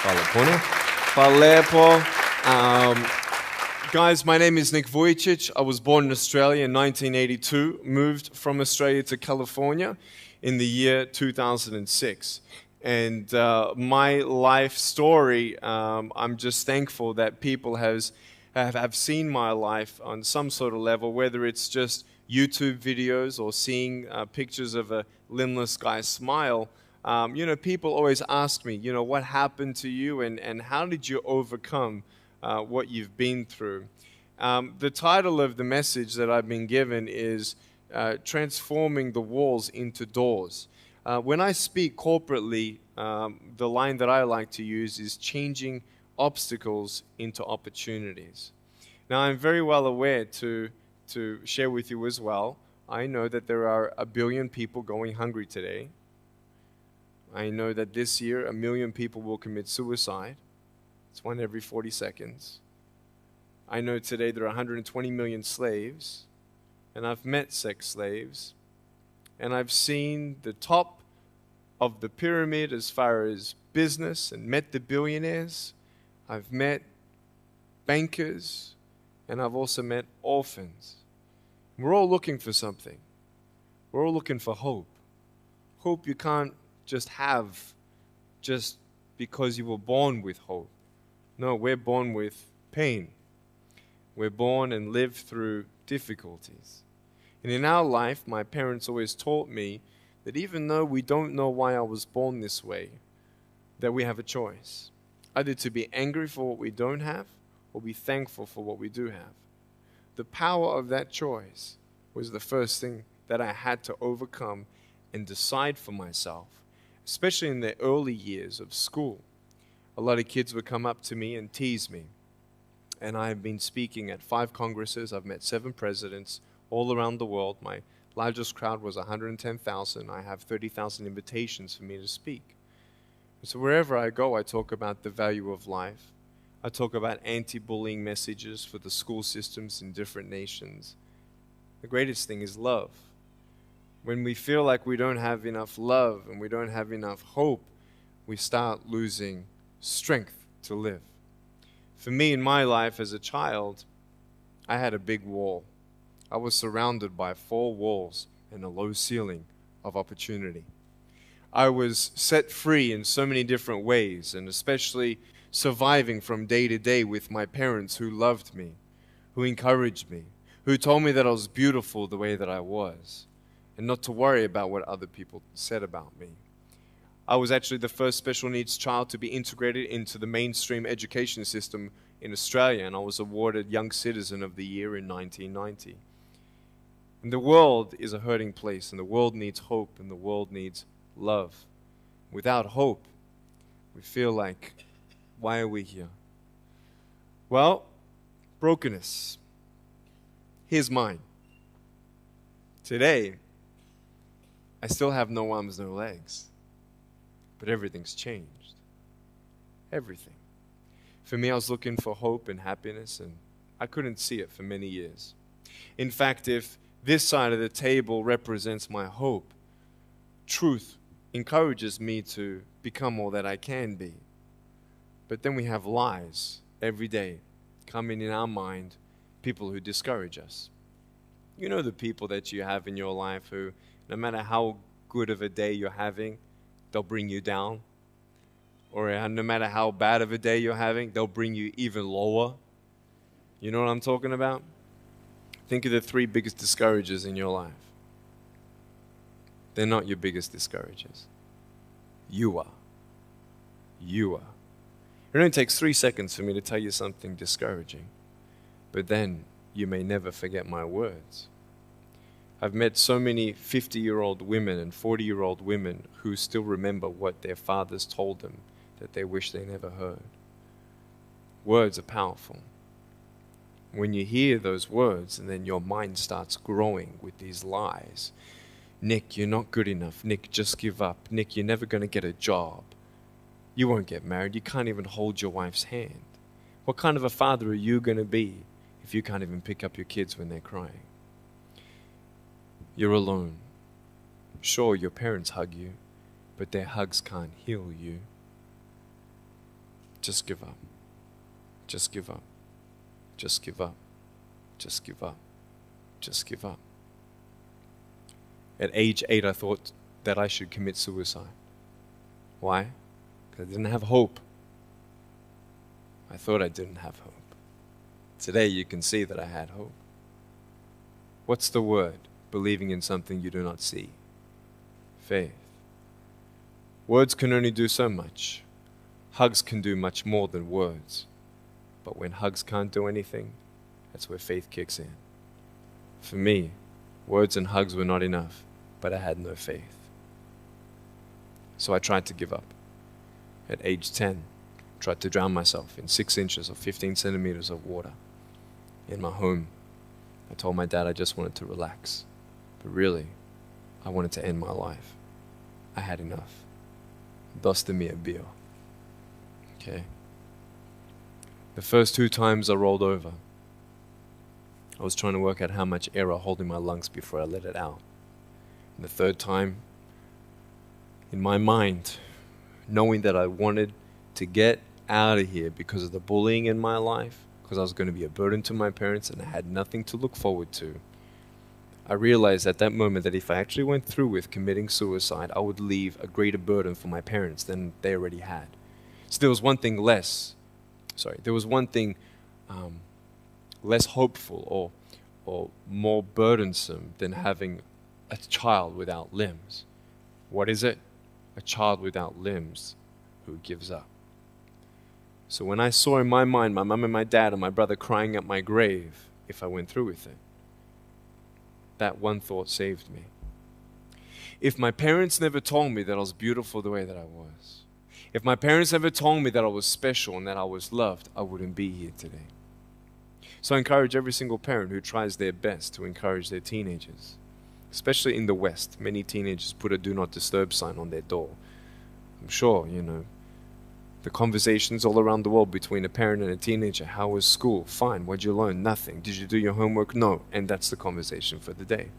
Hvala lepo. Guys, my name is Nick Vujicic. I was born in Australia in 1982, moved from Australia to California in the year 2006. And my life story, I'm just thankful that people have seen my life on some sort of level, whether it's just YouTube videos or seeing pictures of a limbless guy's smile. People always ask me, what happened to you and how did you overcome what you've been through? The title of the message that I've been given is Transforming the Walls into Doors. When I speak corporately, the line that I like to use is changing obstacles into opportunities. Now, I'm very well aware to share with you as well, I know that there are 1 billion people going hungry today. I know that this year 1 million people will commit suicide. It's 1 every 40 seconds. I know today there are 120 million slaves, and I've met sex slaves, and I've seen the top of the pyramid as far as business and met the billionaires. I've met bankers, and I've also met orphans. We're all looking for something. We're all looking for hope. Hope you can't just have just because you were born with hope. No, we're born with pain. We're born and live through difficulties. And in our life, my parents always taught me that even though we don't know why I was born this way, that we have a choice. Either to be angry for what we don't have or be thankful for what we do have. The power of that choice was the first thing that I had to overcome and decide for myself, especially in the early years of school. A lot of kids would come up to me and tease me. And I have been speaking at 5 congresses. I've met 7 presidents all around the world. My largest crowd was 110,000. I have 30,000 invitations for me to speak. So wherever I go, I talk about the value of life. I talk about anti-bullying messages for the school systems in different nations. The greatest thing is love. When we feel like we don't have enough love and we don't have enough hope, we start losing strength to live. For me, in my life as a child, I had a big wall. I was surrounded by 4 walls and a low ceiling of opportunity. I was set free in so many different ways, and especially surviving from day to day with my parents who loved me, who encouraged me, who told me that I was beautiful the way that I was, and not to worry about what other people said about me. I was actually the first special needs child to be integrated into the mainstream education system in Australia, and I was awarded Young Citizen of the Year in 1990. And the world is a hurting place, and the world needs hope, and the world needs love. Without hope, we feel like, why are we here? Well, brokenness. Here's mine. Today, I still have no arms, no legs. But everything's changed. Everything. For me, I was looking for hope and happiness, and I couldn't see it for many years. In fact, if this side of the table represents my hope, truth encourages me to become all that I can be. But then we have lies every day coming in our mind, people who discourage us. You know the people that you have in your life who, no matter how good of a day you're having, they'll bring you down. Or no matter how bad of a day you're having, they'll bring you even lower. You know what I'm talking about? Think of the 3 biggest discouragers in your life. They're not your biggest discouragers. You are. You are. It only takes 3 seconds for me to tell you something discouraging. But then you may never forget my words. I've met so many 50-year-old women and 40-year-old women who still remember what their fathers told them that they wish they never heard. Words are powerful. When you hear those words and then your mind starts growing with these lies. Nick, you're not good enough. Nick, just give up. Nick, you're never going to get a job. You won't get married. You can't even hold your wife's hand. What kind of a father are you going to be if you can't even pick up your kids when they're crying? You're alone. Sure, your parents hug you, but their hugs can't heal you. Just give up. Just give up. Just give up. Just give up. Just give up. At age 8, I thought that I should commit suicide. Why? Because I didn't have hope. I thought I didn't have hope. Today you can see that I had hope. What's the word? Believing in something you do not see. Faith. Words can only do so much. Hugs can do much more than words. But when hugs can't do anything, that's where faith kicks in. For me, words and hugs were not enough, but I had no faith. So I tried to give up. At age 10, tried to drown myself in 6 inches or 15 centimeters of water. In my home, I told my dad I just wanted to relax. But really, I wanted to end my life. I had enough. Dosta mi a bio. Okay? The first 2 times I rolled over, I was trying to work out how much air I hold in my lungs before I let it out. And the 3rd time, in my mind, knowing that I wanted to get out of here because of the bullying in my life, because I was going to be a burden to my parents and I had nothing to look forward to, I realized at that moment that if I actually went through with committing suicide, I would leave a greater burden for my parents than they already had. So there was one thing less hopeful or more burdensome than having a child without limbs. What is it? A child without limbs who gives up. So when I saw in my mind my mum and my dad and my brother crying at my grave if I went through with it, that one thought saved me. If my parents never told me that I was beautiful the way that I was, if my parents never told me that I was special and that I was loved, I wouldn't be here today. So I encourage every single parent who tries their best to encourage their teenagers, especially in the West. Many teenagers put a do not disturb sign on their door. I'm sure, the conversations all around the world between a parent and a teenager. How was school? Fine. What'd you learn? Nothing. Did you do your homework? No. And that's the conversation for the day.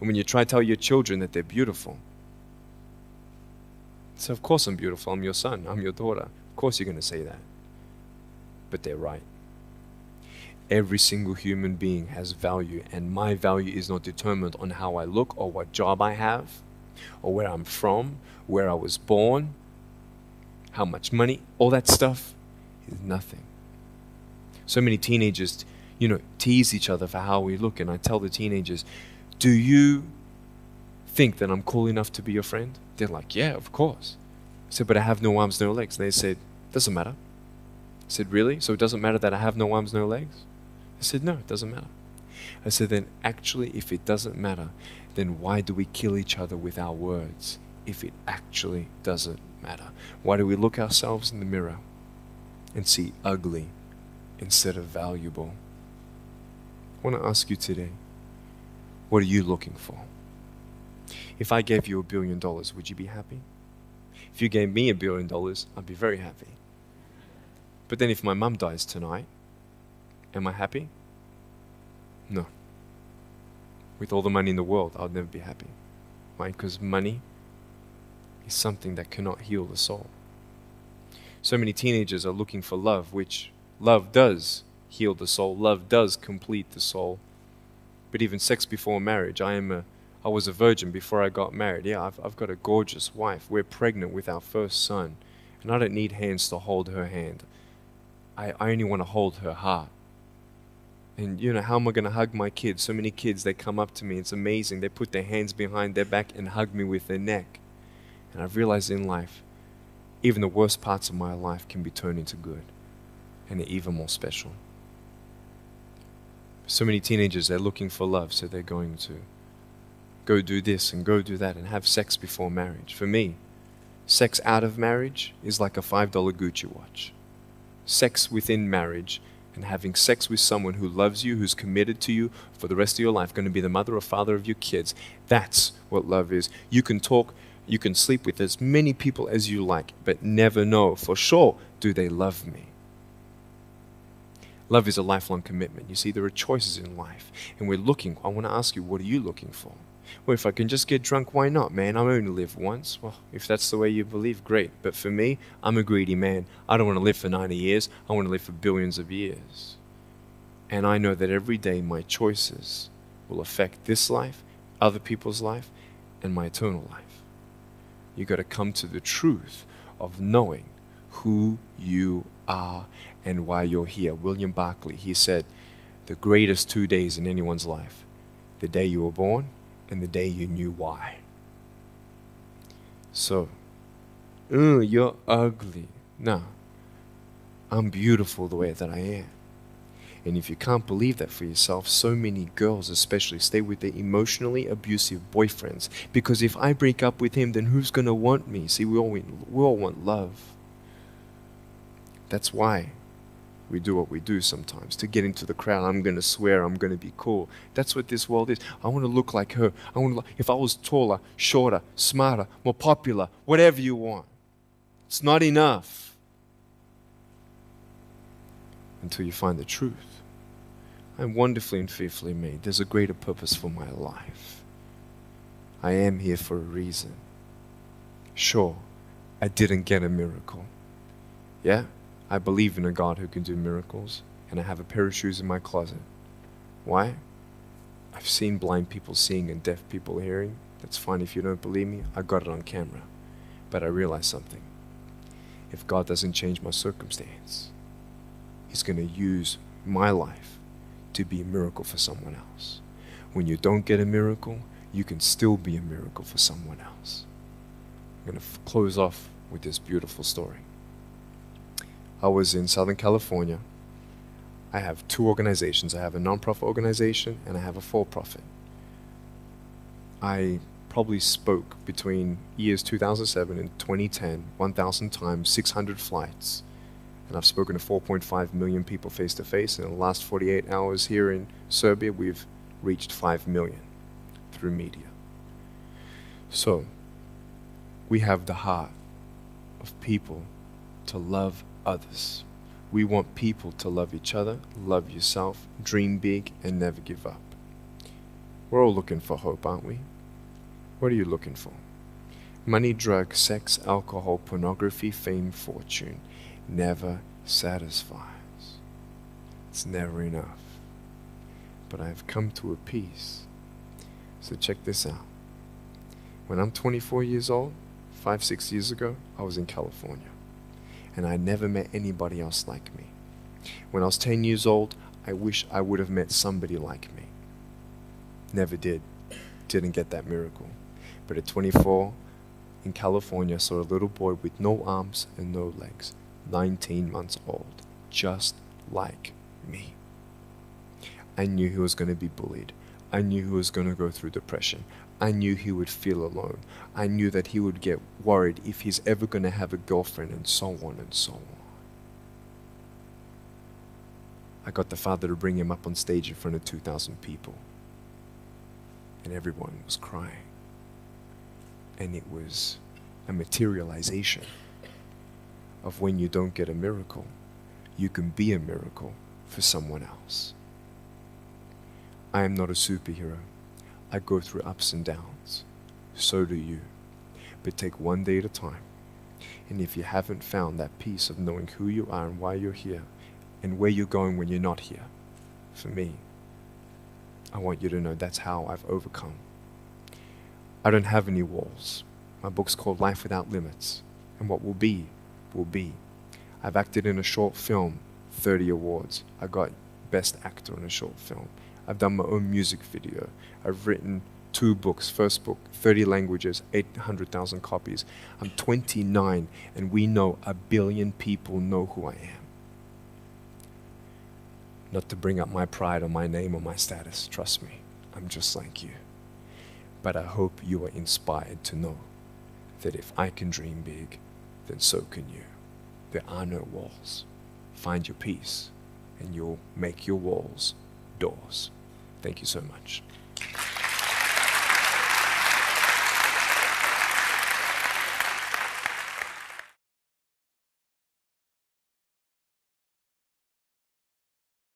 And when you try to tell your children that they're beautiful, so of course I'm beautiful. I'm your son. I'm your daughter. Of course you're going to say that. But they're right. Every single human being has value, and my value is not determined on how I look or what job I have or where I'm from, where I was born, how much money. All that stuff is nothing. So many teenagers, tease each other for how we look, and I tell the teenagers, do you think that I'm cool enough to be your friend? They're like, yeah, of course. I said, but I have no arms, no legs. And they said, doesn't matter. I said, really? So it doesn't matter that I have no arms, no legs? I said, no, it doesn't matter. I said, then actually, if it doesn't matter, then why do we kill each other with our words if it actually doesn't matter? Why do we look ourselves in the mirror and see ugly instead of valuable? I want to ask you today, what are you looking for? If I gave you $1 billion, would you be happy? If you gave me $1 billion, I'd be very happy. But then if my mum dies tonight, am I happy? No. With all the money in the world, I'll never be happy. Why? Because money is something that cannot heal the soul. So many teenagers are looking for love, which love does heal the soul. Love does complete the soul. But even sex before marriage, I was a virgin before I got married. Yeah, I've got a gorgeous wife. We're pregnant with our first son. And I don't need hands to hold her hand. I only want to hold her heart. And how am I going to hug my kids? So many kids, they come up to me. It's amazing. They put their hands behind their back and hug me with their neck. And I've realized in life, even the worst parts of my life can be turned into good. And they're even more special. So many teenagers, they're looking for love. So they're going to go do this and go do that and have sex before marriage. For me, sex out of marriage is like a $5 Gucci watch. Sex within marriage and having sex with someone who loves you, who's committed to you for the rest of your life, going to be the mother or father of your kids. That's what love is. You can talk, you can sleep with as many people as you like, but never know for sure, do they love me? Love is a lifelong commitment. You see, there are choices in life, and we're looking. I want to ask you, what are you looking for? Well, if I can just get drunk, why not, man? I only live once. Well, if that's the way you believe, great. But for me, I'm a greedy man. I don't want to live for 90 years. I want to live for billions of years. And I know that every day my choices will affect this life, other people's life, and my eternal life. You got to come to the truth of knowing who you are and why you're here. William Barclay, he said, the greatest 2 days in anyone's life, the day you were born and the day you knew why. So, you're ugly. No, I'm beautiful the way that I am. And if you can't believe that for yourself, so many girls especially stay with their emotionally abusive boyfriends. Because if I break up with him, then who's going to want me? See, we all want love. That's why we do what we do sometimes. To get into the crowd, I'm going to swear, I'm going to be cool. That's what this world is. I want to look like her. If I was taller, shorter, smarter, more popular, whatever you want. It's not enough until you find the truth. I'm wonderfully and fearfully made. There's a greater purpose for my life. I am here for a reason. Sure, I didn't get a miracle. Yeah, I believe in a God who can do miracles, and I have a pair of shoes in my closet. Why? I've seen blind people seeing and deaf people hearing. That's fine if you don't believe me. I got it on camera. But I realized something. If God doesn't change my circumstance, He's going to use my life to be a miracle for someone else. When you don't get a miracle, you can still be a miracle for someone else. I'm going to close off with this beautiful story. I was in Southern California. I have two organizations. I have a non-profit organization and I have a for-profit. I probably spoke between years 2007 and 2010, 1,000 times, 600 flights. And I've spoken to 4.5 million people face to face. And in the last 48 hours here in Serbia, we've reached 5 million through media. So, we have the heart of people to love others. We want people to love each other, love yourself, dream big, and never give up. We're all looking for hope, aren't we? What are you looking for? Money, drugs, sex, alcohol, pornography, fame, fortune never satisfies. It's never enough. But I've come to a peace. So check this out. When I'm 24 years old, 5-6 years ago, I was in California. And I never met anybody else like me. When I was 10 years old, I wish I would have met somebody like me. Never did. Didn't get that miracle. But at 24, in California, I saw a little boy with no arms and no legs, 19 months old, just like me. I knew he was going to be bullied. I knew he was going to go through depression. I knew he would feel alone. I knew that he would get worried if he's ever going to have a girlfriend, and so on and so on. I got the father to bring him up on stage in front of 2,000 people. And everyone was crying. And it was a materialization of when you don't get a miracle, you can be a miracle for someone else. I am not a superhero. I go through ups and downs. So do you. But take one day at a time. And if you haven't found that peace of knowing who you are and why you're here, and where you're going when you're not here, for me, I want you to know that's how I've overcome. I don't have any walls. My book's called Life Without Limits. And what will be, will be. I've acted in a short film, 30 awards. I got Best Actor in a Short Film. I've done my own music video. I've written 2 books. First book, 30 languages, 800,000 copies. I'm 29, and we know 1 billion people know who I am. Not to bring up my pride or my name or my status, trust me, I'm just like you. But I hope you are inspired to know that if I can dream big, then so can you. There are no walls. Find your peace, and you'll make your walls doors. Thank you so much.